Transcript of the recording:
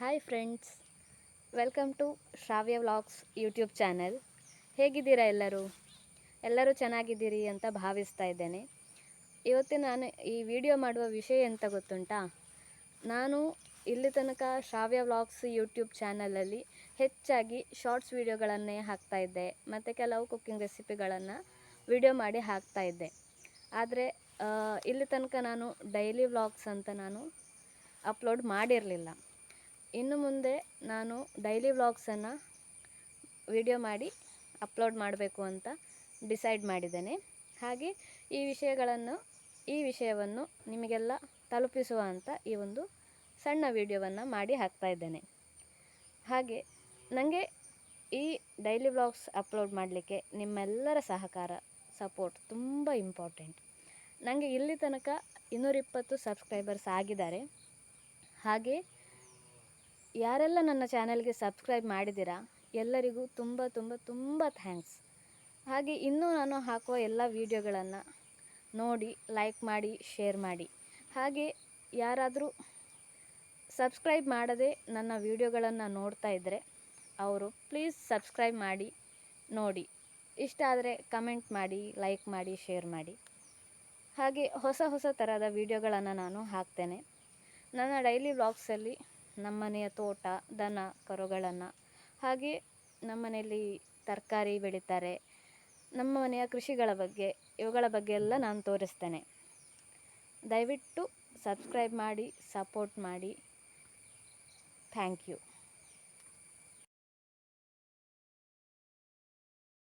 Hi friends, welcome to Shravya vlogs YouTube channel. ಹೇಗಿದ್ದೀರಾ ಎಲ್ಲರೂ ಚೆನ್ನಾಗಿದ್ದೀರಿ ಅಂತ ಭಾವಿಸ್ತಾ ಇದ್ದೇನೆ. ಇವತ್ತು ನಾನು ಈ ವಿಡಿಯೋ ಮಾಡುವ ವಿಷಯ ಎಂತ ಗೊತ್ತುಂಟಾ? ನಾನು ಇಲ್ಲಿ ತನಕ ಶ್ರಾವ್ಯ ವ್ಲಾಗ್ಸ್ ಯೂಟ್ಯೂಬ್ ಚಾನಲಲ್ಲಿ ಹೆಚ್ಚಾಗಿ ಶಾರ್ಟ್ಸ್ ವಿಡಿಯೋಗಳನ್ನೇ ಹಾಕ್ತಾಯಿದ್ದೆ ಮತ್ತು ಕೆಲವು ಕುಕ್ಕಿಂಗ್ ರೆಸಿಪಿಗಳನ್ನು ವಿಡಿಯೋ ಮಾಡಿ ಹಾಕ್ತಾಯಿದ್ದೆ. ಆದರೆ ಇಲ್ಲಿ ತನಕ ನಾನು ಡೈಲಿ ವ್ಲಾಗ್ಸ್ ಅಂತ ನಾನು ಅಪ್ಲೋಡ್ ಮಾಡಿರಲಿಲ್ಲ. ಇನ್ನು ಮುಂದೆ ನಾನು ಡೈಲಿ ವ್ಲಾಗ್ಸನ್ನು ವಿಡಿಯೋ ಮಾಡಿ ಅಪ್ಲೋಡ್ ಮಾಡಬೇಕು ಅಂತ ಡಿಸೈಡ್ ಮಾಡಿದ್ದೇನೆ. ಹಾಗೆ ಈ ವಿಷಯವನ್ನು ನಿಮಗೆಲ್ಲ ತಲುಪಿಸುವ ಅಂತ ಈ ಒಂದು ಸಣ್ಣ ವಿಡಿಯೋವನ್ನು ಮಾಡಿ ಹಾಕ್ತಾ ಇದ್ದೇನೆ. ಹಾಗೆ ನನಗೆ ಈ ಡೈಲಿ ವ್ಲಾಗ್ಸ್ ಅಪ್ಲೋಡ್ ಮಾಡಲಿಕ್ಕೆ ನಿಮ್ಮೆಲ್ಲರ ಸಪೋರ್ಟ್ ತುಂಬ ಇಂಪಾರ್ಟೆಂಟ್. ನನಗೆ ಇಲ್ಲಿ ತನಕ 220 ಸಬ್ಸ್ಕ್ರೈಬರ್ಸ್ ಆಗಿದ್ದಾರೆ. ಹಾಗೆ ಯಾರೆಲ್ಲ ನನ್ನ ಚಾನಲ್ಗೆ ಸಬ್ಸ್ಕ್ರೈಬ್ ಮಾಡಿದ್ದೀರಾ ಎಲ್ಲರಿಗೂ ತುಂಬ ತುಂಬ ತುಂಬ ಥ್ಯಾಂಕ್ಸ್. ಹಾಗೆ ಇನ್ನೂ ನಾನು ಹಾಕುವ ಎಲ್ಲ ವೀಡಿಯೋಗಳನ್ನು ನೋಡಿ ಲೈಕ್ ಮಾಡಿ, ಶೇರ್ ಮಾಡಿ. ಹಾಗೆ ಯಾರಾದರೂ ಸಬ್ಸ್ಕ್ರೈಬ್ ಮಾಡದೆ ನನ್ನ ವೀಡಿಯೋಗಳನ್ನು ನೋಡ್ತಾ ಇದ್ದರೆ ಅವರು ಪ್ಲೀಸ್ ಸಬ್ಸ್ಕ್ರೈಬ್ ಮಾಡಿ ನೋಡಿ. ಇಷ್ಟ ಆದರೆ ಕಮೆಂಟ್ ಮಾಡಿ, ಲೈಕ್ ಮಾಡಿ, ಶೇರ್ ಮಾಡಿ. ಹಾಗೆ ಹೊಸ ಥರದ ವೀಡಿಯೋಗಳನ್ನು ನಾನು ಹಾಕ್ತೇನೆ. ನನ್ನ ಡೈಲಿ ವ್ಲಾಗ್ಸಲ್ಲಿ ನಮ್ಮನೆಯ ತೋಟ, ದನ ಕರುಗಳನ್ನು, ಹಾಗೆ ನಮ್ಮನೆಯಲ್ಲಿ ತರಕಾರಿ ಬೆಳೀತಾರೆ, ನಮ್ಮ ಮನೆಯ ಇವುಗಳ ಬಗ್ಗೆ ಎಲ್ಲ ನಾನು ತೋರಿಸ್ತೇನೆ. ದಯವಿಟ್ಟು ಸಬ್ಸ್ಕ್ರೈಬ್ ಮಾಡಿ, ಸಪೋರ್ಟ್ ಮಾಡಿ. Thank you.